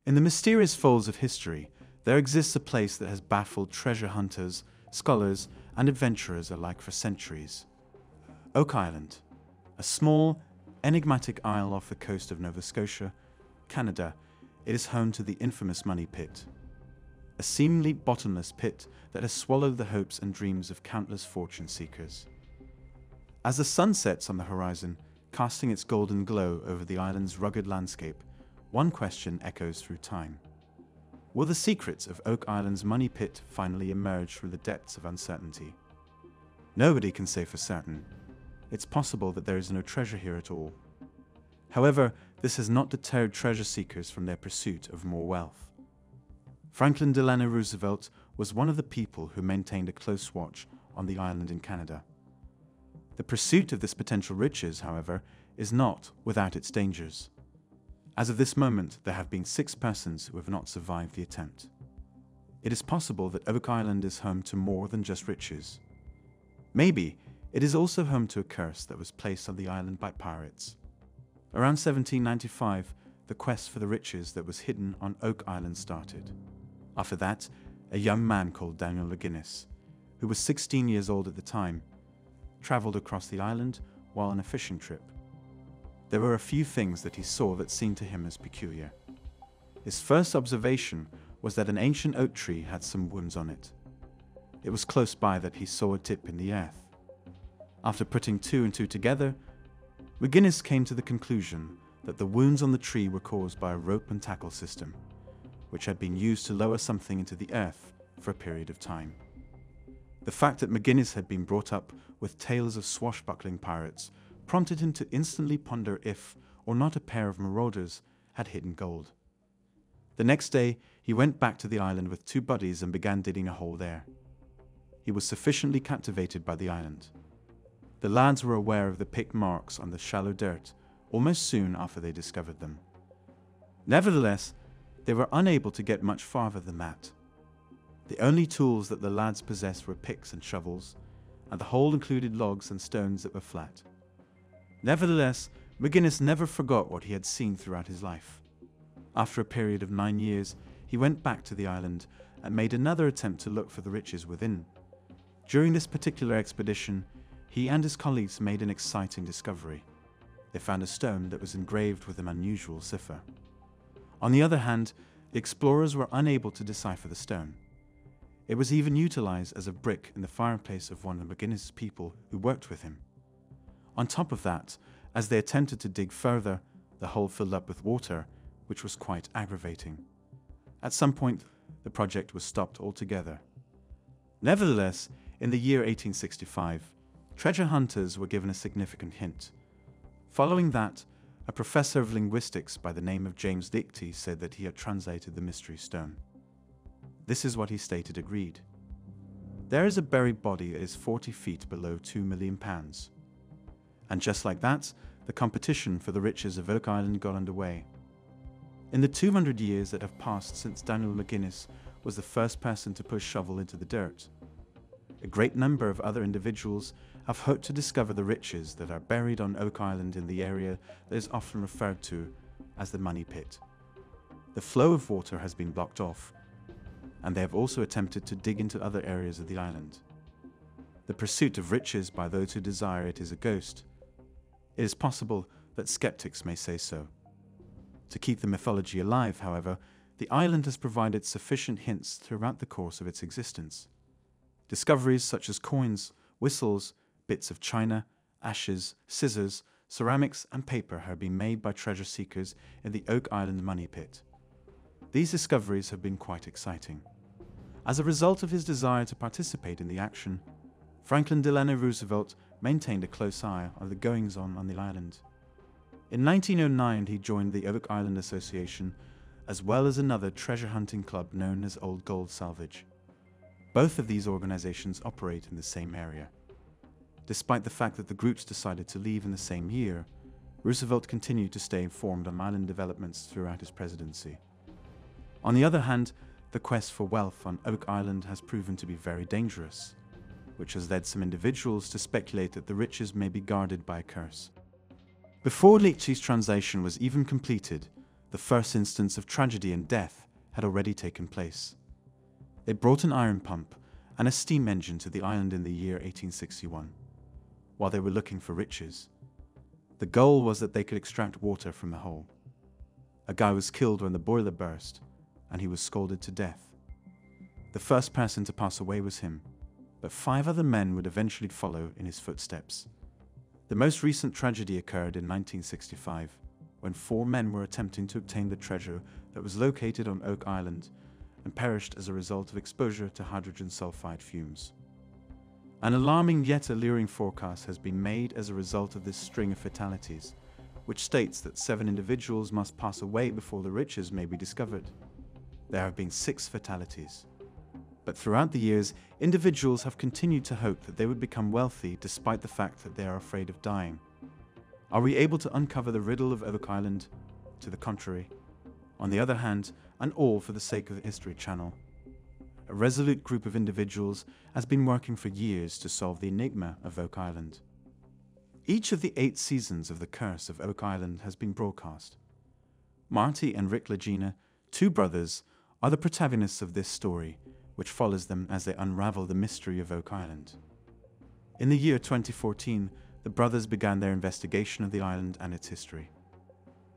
In the mysterious folds of history, there exists a place that has baffled treasure hunters, scholars, and adventurers alike for centuries. Oak Island, a small, enigmatic isle off the coast of Nova Scotia, Canada, it is home to the infamous Money Pit. A seemingly bottomless pit that has swallowed the hopes and dreams of countless fortune seekers. As the sun sets on the horizon, casting its golden glow over the island's rugged landscape, one question echoes through time. Will the secrets of Oak Island's Money Pit finally emerge from the depths of uncertainty? Nobody can say for certain. It's possible that there is no treasure here at all. However, this has not deterred treasure seekers from their pursuit of more wealth. Franklin Delano Roosevelt was one of the people who maintained a close watch on the island in Canada. The pursuit of this potential riches, however, is not without its dangers. As of this moment, there have been 6 persons who have not survived the attempt. It is possible that Oak Island is home to more than just riches. Maybe it is also home to a curse that was placed on the island by pirates. Around 1795, the quest for the riches that was hidden on Oak Island started. After that, a young man called Daniel McGinnis, who was 16 years old at the time, traveled across the island while on a fishing trip. There were a few things that he saw that seemed to him as peculiar. His first observation was that an ancient oak tree had some wounds on it. It was close by that he saw a dip in the earth. After putting 2 and 2 together, McGinnis came to the conclusion that the wounds on the tree were caused by a rope and tackle system, which had been used to lower something into the earth for a period of time. The fact that McGinnis had been brought up with tales of swashbuckling pirates prompted him to instantly ponder if or not a pair of marauders had hidden gold. The next day, he went back to the island with 2 buddies and began digging a hole there. He was sufficiently captivated by the island. The lads were aware of the pick marks on the shallow dirt almost soon after they discovered them. Nevertheless, they were unable to get much farther than that. The only tools that the lads possessed were picks and shovels, and the hole included logs and stones that were flat. Nevertheless, McGinnis never forgot what he had seen throughout his life. After a period of 9 years, he went back to the island and made another attempt to look for the riches within. During this particular expedition, he and his colleagues made an exciting discovery. They found a stone that was engraved with an unusual cipher. On the other hand, the explorers were unable to decipher the stone. It was even utilized as a brick in the fireplace of one of McGinnis' people who worked with him. On top of that, as they attempted to dig further, the hole filled up with water, which was quite aggravating. At some point, the project was stopped altogether. Nevertheless, in the year 1865, treasure hunters were given a significant hint. Following that, a professor of linguistics by the name of James Liechty said that he had translated the mystery stone. This is what he stated agreed. There is a buried body that is 40 feet below £2 million. And just like that, the competition for the riches of Oak Island got underway. In the 200 years that have passed since Daniel McGinnis was the first person to push shovel into the dirt, a great number of other individuals have hoped to discover the riches that are buried on Oak Island in the area that is often referred to as the Money Pit. The flow of water has been blocked off, and they have also attempted to dig into other areas of the island. The pursuit of riches by those who desire it is a ghost. It is possible that skeptics may say so. To keep the mythology alive, however, the island has provided sufficient hints throughout the course of its existence. Discoveries such as coins, whistles, bits of china, ashes, scissors, ceramics, and paper have been made by treasure seekers in the Oak Island Money Pit. These discoveries have been quite exciting. As a result of his desire to participate in the action, Franklin Delano Roosevelt maintained a close eye on the goings-on the island. In 1909, he joined the Oak Island Association, as well as another treasure hunting club known as Old Gold Salvage. Both of these organizations operate in the same area. Despite the fact that the groups decided to leave in the same year, Roosevelt continued to stay informed on island developments throughout his presidency. On the other hand, the quest for wealth on Oak Island has proven to be very dangerous, which has led some individuals to speculate that the riches may be guarded by a curse. Before Liechty's translation was even completed, the first instance of tragedy and death had already taken place. They brought an iron pump and a steam engine to the island in the year 1861, while they were looking for riches. The goal was that they could extract water from the hole. A guy was killed when the boiler burst, and he was scalded to death. The first person to pass away was him, but 5 other men would eventually follow in his footsteps. The most recent tragedy occurred in 1965, when 4 men were attempting to obtain the treasure that was located on Oak Island and perished as a result of exposure to hydrogen sulfide fumes. An alarming yet alluring forecast has been made as a result of this string of fatalities, which states that 7 individuals must pass away before the riches may be discovered. There have been 6 fatalities. But throughout the years, individuals have continued to hope that they would become wealthy despite the fact that they are afraid of dying. Are we able to uncover the riddle of Oak Island? To the contrary. On the other hand, and all for the sake of the History Channel, a resolute group of individuals has been working for years to solve the enigma of Oak Island. Each of the 8 seasons of The Curse of Oak Island has been broadcast. Marty and Rick Legina, 2 brothers, are the protagonists of this story, which follows them as they unravel the mystery of Oak Island. In the year 2014, the brothers began their investigation of the island and its history.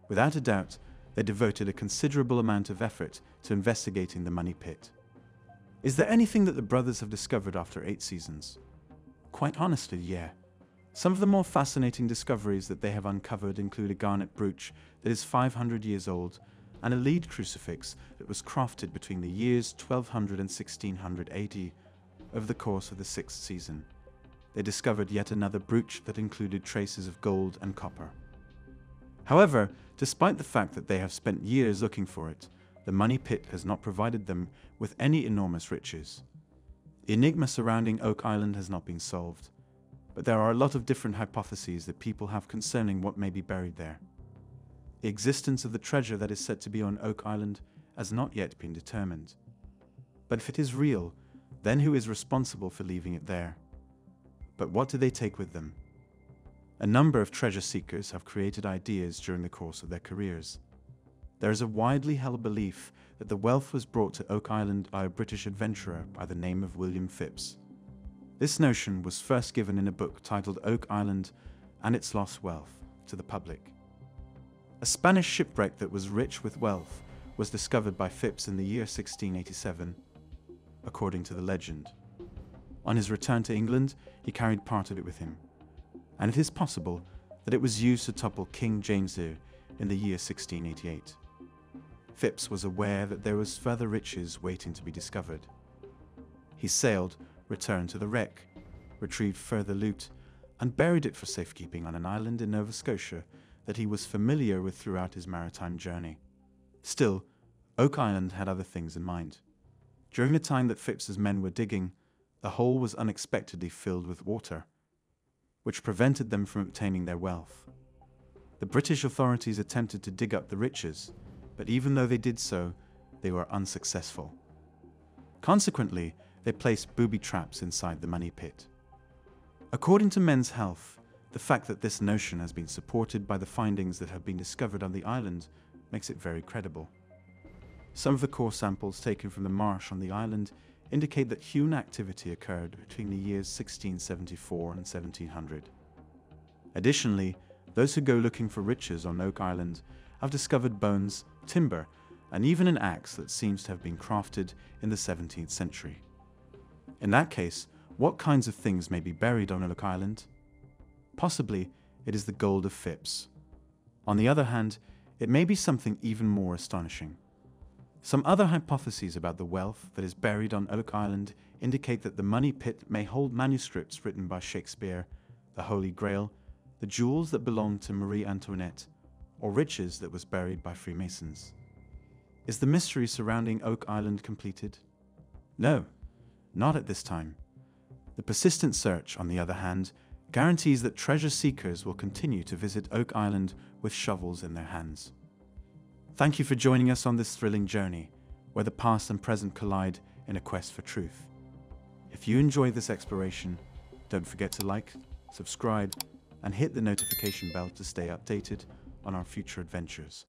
Without a doubt, they devoted a considerable amount of effort to investigating the money pit. Is there anything that the brothers have discovered after 8 seasons? Quite honestly, yeah. Some of the more fascinating discoveries that they have uncovered include a garnet brooch that is 500 years old and a lead crucifix that was crafted between the years 1200 and 1600 AD over the course of the 6th season. They discovered yet another brooch that included traces of gold and copper. However, despite the fact that they have spent years looking for it, the money pit has not provided them with any enormous riches. The enigma surrounding Oak Island has not been solved, but there are a lot of different hypotheses that people have concerning what may be buried there. The existence of the treasure that is said to be on Oak Island has not yet been determined. But if it is real, then who is responsible for leaving it there? But what do they take with them? A number of treasure seekers have created ideas during the course of their careers. There is a widely held belief that the wealth was brought to Oak Island by a British adventurer by the name of William Phipps. This notion was first given in a book titled Oak Island and its Lost Wealth to the public. A Spanish shipwreck that was rich with wealth was discovered by Phipps in the year 1687, according to the legend. On his return to England, he carried part of it with him, and it is possible that it was used to topple King James II in the year 1688. Phipps was aware that there was further riches waiting to be discovered. He sailed, returned to the wreck, retrieved further loot, and buried it for safekeeping on an island in Nova Scotia that he was familiar with throughout his maritime journey. Still, Oak Island had other things in mind. During the time that Phipps's men were digging, the hole was unexpectedly filled with water, which prevented them from obtaining their wealth. The British authorities attempted to dig up the riches, but even though they did so, they were unsuccessful. Consequently, they placed booby traps inside the money pit. According to Men's Health, the fact that this notion has been supported by the findings that have been discovered on the island makes it very credible. Some of the core samples taken from the marsh on the island indicate that hewn activity occurred between the years 1674 and 1700. Additionally, those who go looking for riches on Oak Island have discovered bones, timber, and even an axe that seems to have been crafted in the 17th century. In that case, what kinds of things may be buried on Oak Island? Possibly, it is the gold of Phipps. On the other hand, it may be something even more astonishing. Some other hypotheses about the wealth that is buried on Oak Island indicate that the money pit may hold manuscripts written by Shakespeare, the Holy Grail, the jewels that belonged to Marie Antoinette, or riches that was buried by Freemasons. Is the mystery surrounding Oak Island completed? No, not at this time. The persistent search, on the other hand, guarantees that treasure seekers will continue to visit Oak Island with shovels in their hands. Thank you for joining us on this thrilling journey, where the past and present collide in a quest for truth. If you enjoy this exploration, don't forget to like, subscribe, and hit the notification bell to stay updated on our future adventures.